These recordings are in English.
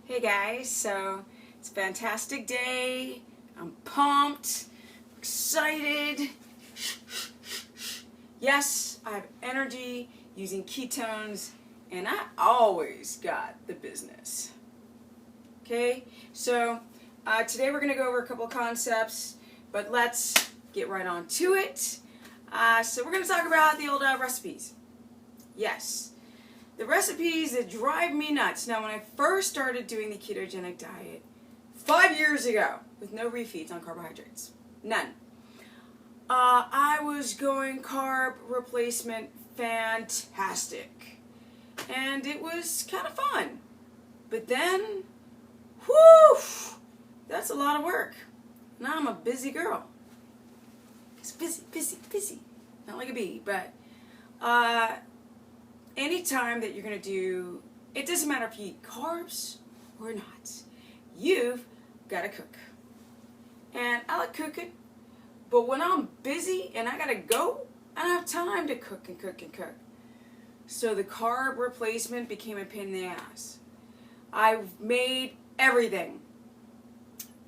Hey guys, so it's a fantastic day. I'm pumped, excited. Yes, I have energy using ketones, and I always got the business. Okay, so today we're going to go over a couple concepts, but let's get right on to it. So we're going to talk about the old recipes. Yes. The recipes that drive me nuts. Now, when I first started doing the ketogenic diet 5 years ago with no refeeds on carbohydrates, none, I was going carb replacement fantastic. And it was kind of fun. But then, whew, that's a lot of work. Now I'm a busy girl. It's busy. Not like a bee, but anytime that you're going to do, it doesn't matter if you eat carbs or not, you've got to cook. And I like cooking, but when I'm busy and I got to go, I don't have time to cook. So the carb replacement became a pain in the ass. I've made everything.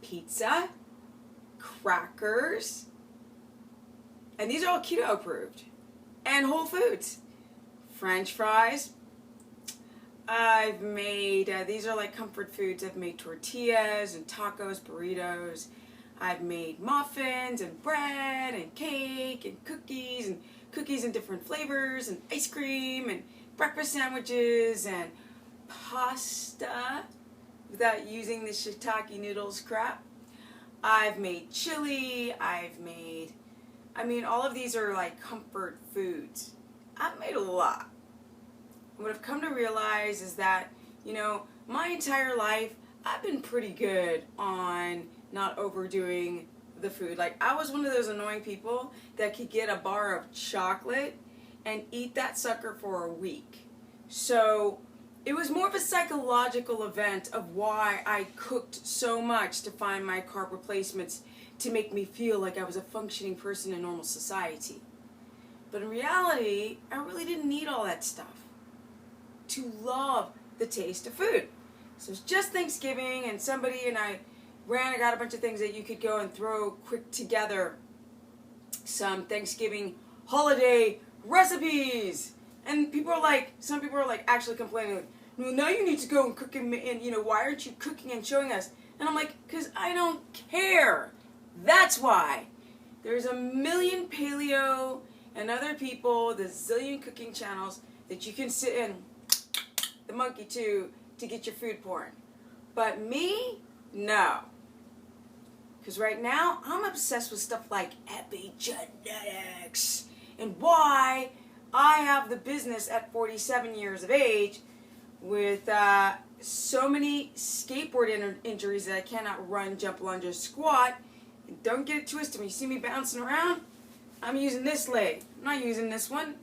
Pizza, crackers, and these are all keto approved, and whole foods. French fries. I've made, these are like comfort foods. I've made tortillas and tacos, burritos. I've made muffins and bread and cake and cookies in different flavors and ice cream and breakfast sandwiches and pasta without using the shiitake noodles crap. I've made chili. All of these are like comfort foods. I've made a lot. What I've come to realize is that, my entire life, I've been pretty good on not overdoing the food. Like, I was one of those annoying people that could get a bar of chocolate and eat that sucker for a week. So it was more of a psychological event of why I cooked so much to find my carb replacements to make me feel like I was a functioning person in normal society. But in reality, I really didn't need all that stuff to love the taste of food. So it's just Thanksgiving, and somebody and I got a bunch of things that you could go and throw quick together. Some Thanksgiving holiday recipes. And some people are like actually complaining, like, well, now you need to go and cook and why aren't you cooking and showing us? And I'm like, because I don't care. That's why. There's a million paleo and other people, the zillion cooking channels that you can sit in the monkey to get your food porn. But me, no. Because right now, I'm obsessed with stuff like epigenetics and why I have the business at 47 years of age with so many skateboard injuries that I cannot run, jump, lunge, or squat. And don't get it twisted. When you see me bouncing around, I'm using this leg. I'm not using this one.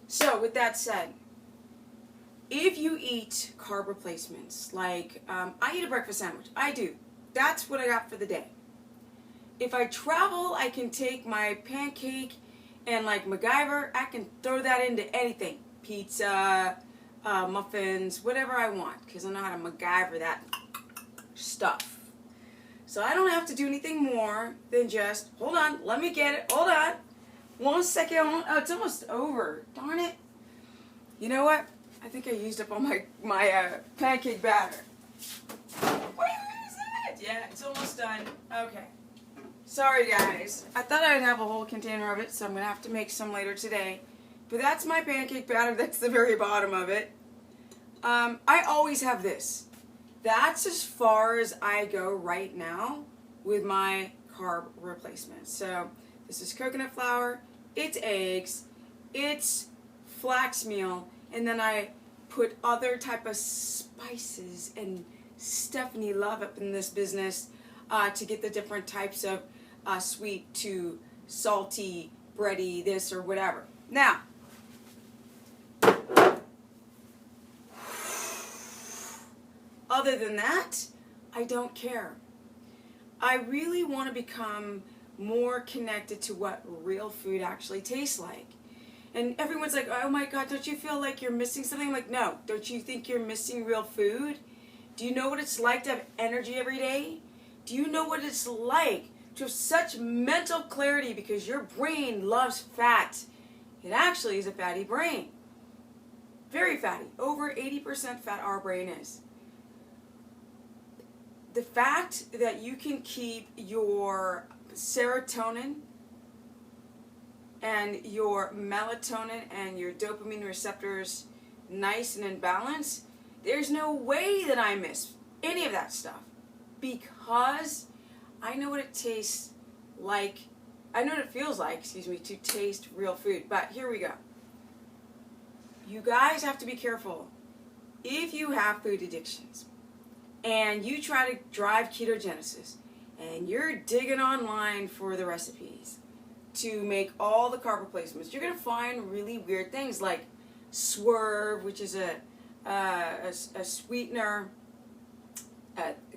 So, with that said, if you eat carb replacements, like I eat a breakfast sandwich. I do. That's what I got for the day. If I travel, I can take my pancake and like MacGyver, I can throw that into anything. Pizza, muffins, whatever I want, because I know how to MacGyver that stuff. So I don't have to do anything more than just, hold on, let me get it, hold on. 1 second, oh, it's almost over, darn it. You know what? I think I used up all my pancake batter. Where is it? Yeah, it's almost done. Okay. Sorry, guys. I thought I'd have a whole container of it, so I'm going to have to make some later today. But that's my pancake batter. That's the very bottom of it. I always have this. That's as far as I go right now with my carb replacement. So this is coconut flour, it's eggs, it's flax meal, and then I put other type of spices and Stephanie love up in this business to get the different types of sweet to salty, bready, this or whatever. Now, other than that, I don't care. I really want to become more connected to what real food actually tastes like. And everyone's like, oh my God, don't you feel like you're missing something? I'm like, no, don't you think you're missing real food? Do you know what it's like to have energy every day? Do you know what it's like to have such mental clarity because your brain loves fat? It actually is a fatty brain. Very fatty. Over 80% fat our brain is. The fact that you can keep your serotonin and your melatonin and your dopamine receptors nice and in balance, there's no way that I miss any of that stuff, because I know what it tastes like, I know what it feels like, to taste real food. But here we go. You guys have to be careful. If you have food addictions and you try to drive ketogenesis and you're digging online for the recipes to make all the carb replacements, you're going to find really weird things like Swerve, which is a sweetener,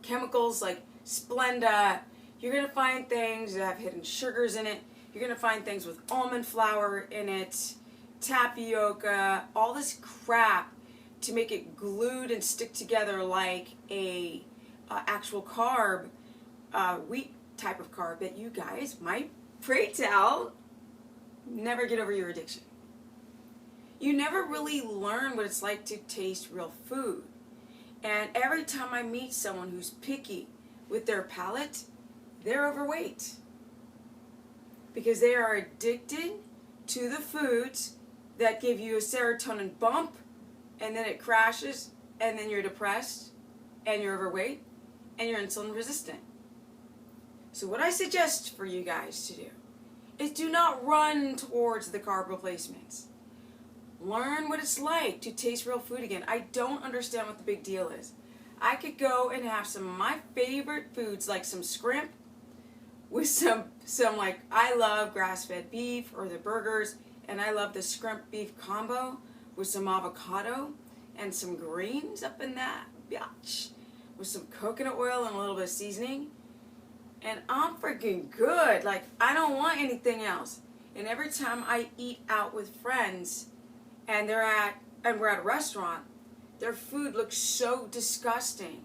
chemicals like Splenda. You're going to find things that have hidden sugars in it. You're going to find things with almond flour in it, tapioca, all this crap to make it glued and stick together like a actual carb, wheat type of carb that you guys might, pray tell, never get over your addiction. You never really learn what it's like to taste real food. And every time I meet someone who's picky with their palate, they're overweight. Because they are addicted to the foods that give you a serotonin bump, and then it crashes, and then you're depressed, and you're overweight, and you're insulin resistant. So what I suggest for you guys to do is do not run towards the carb replacements. Learn what it's like to taste real food again. I don't understand what the big deal is. I could go and have some of my favorite foods, like some scrimp with some like, I love grass-fed beef or the burgers, and I love the scrimp beef combo with some avocado and some greens up in that bitch with some coconut oil and a little bit of seasoning. And I'm freaking good. Like, I don't want anything else. And every time I eat out with friends and we're at a restaurant, their food looks so disgusting.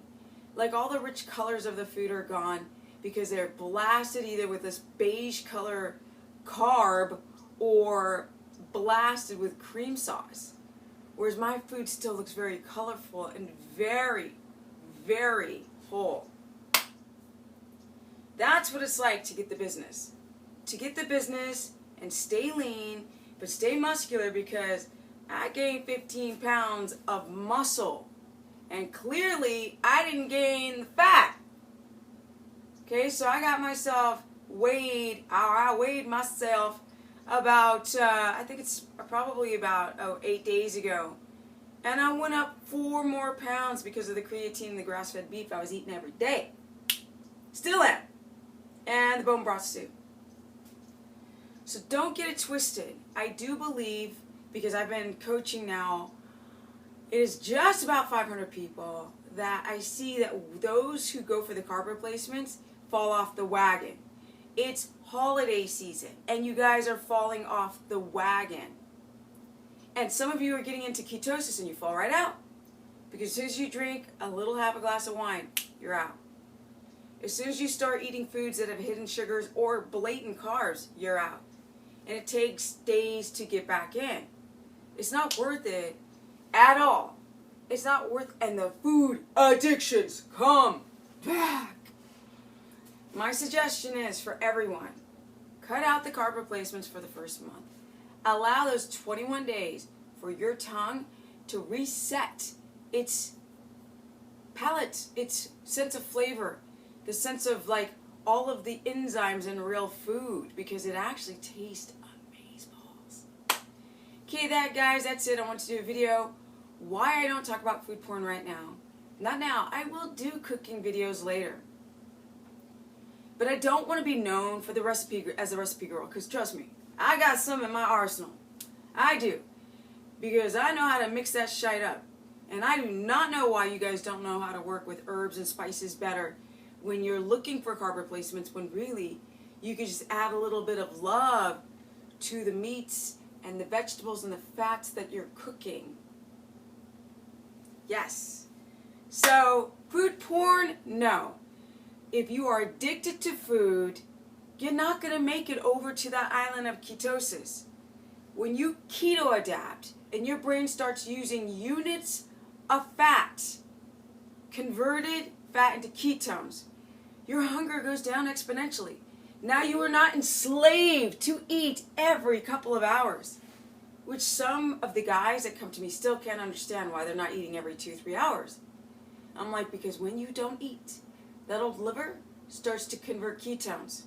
Like, all the rich colors of the food are gone because they're blasted either with this beige color carb or blasted with cream sauce. Whereas my food still looks very colorful and very, very whole. That's what it's like to get the business. To get the business and stay lean, but stay muscular, because I gained 15 pounds of muscle. And clearly, I didn't gain the fat. Okay, so I got myself weighed, I weighed myself about, I think it's probably about 8 days ago. And I went up 4 more pounds because of the creatine and the grass-fed beef I was eating every day. Still am. And the bone broth soup. So don't get it twisted. I do believe, because I've been coaching now, it is just about 500 people that I see that those who go for the carb replacements fall off the wagon. It's holiday season, and you guys are falling off the wagon. And some of you are getting into ketosis, and you fall right out. Because as soon as you drink a little half a glass of wine, you're out. As soon as you start eating foods that have hidden sugars or blatant carbs, you're out. And it takes days to get back in. It's not worth it at all. It's not worth, and the food addictions come back. My suggestion is for everyone, cut out the carb replacements for the first month. Allow those 21 days for your tongue to reset its palate, its sense of flavor, the sense of like all of the enzymes in real food, because it actually tastes amazeballs. Okay, guys, that's it. I want to do a video why I don't talk about food porn right now. Not now. I will do cooking videos later. But I don't want to be known for the recipe as a recipe girl, because trust me, I got some in my arsenal. I do. Because I know how to mix that shite up. And I do not know why you guys don't know how to work with herbs and spices better when you're looking for carb replacements, when really you could just add a little bit of love to the meats and the vegetables and the fats that you're cooking. Yes. So, food porn? No. If you are addicted to food, you're not going to make it over to that island of ketosis. When you keto adapt and your brain starts using units of fat, converted fat into ketones, your hunger goes down exponentially. Now you are not enslaved to eat every couple of hours, which some of the guys that come to me still can't understand why they're not eating every 2-3 hours. I'm like, because when you don't eat, that old liver starts to convert ketones.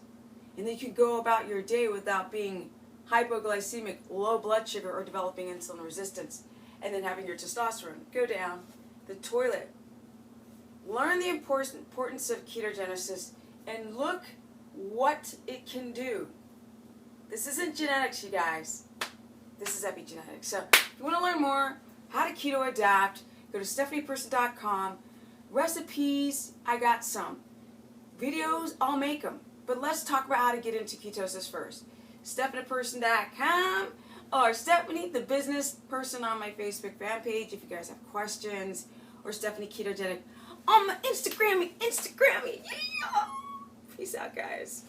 And then you can go about your day without being hypoglycemic, low blood sugar, or developing insulin resistance, and then having your testosterone go down the toilet. Learn the importance of ketogenesis and look what it can do. This isn't genetics, you guys. This is epigenetics. So if you want to learn more how to keto adapt, go to stephanieperson.com. Recipes, I got some. Videos, I'll make them. But let's talk about how to get into ketosis first. stephanieperson.com or Stephanie, the business person, on my Facebook fan page if you guys have questions, or Stephanie Ketogenic on my Instagram. Yeah! Peace out, guys.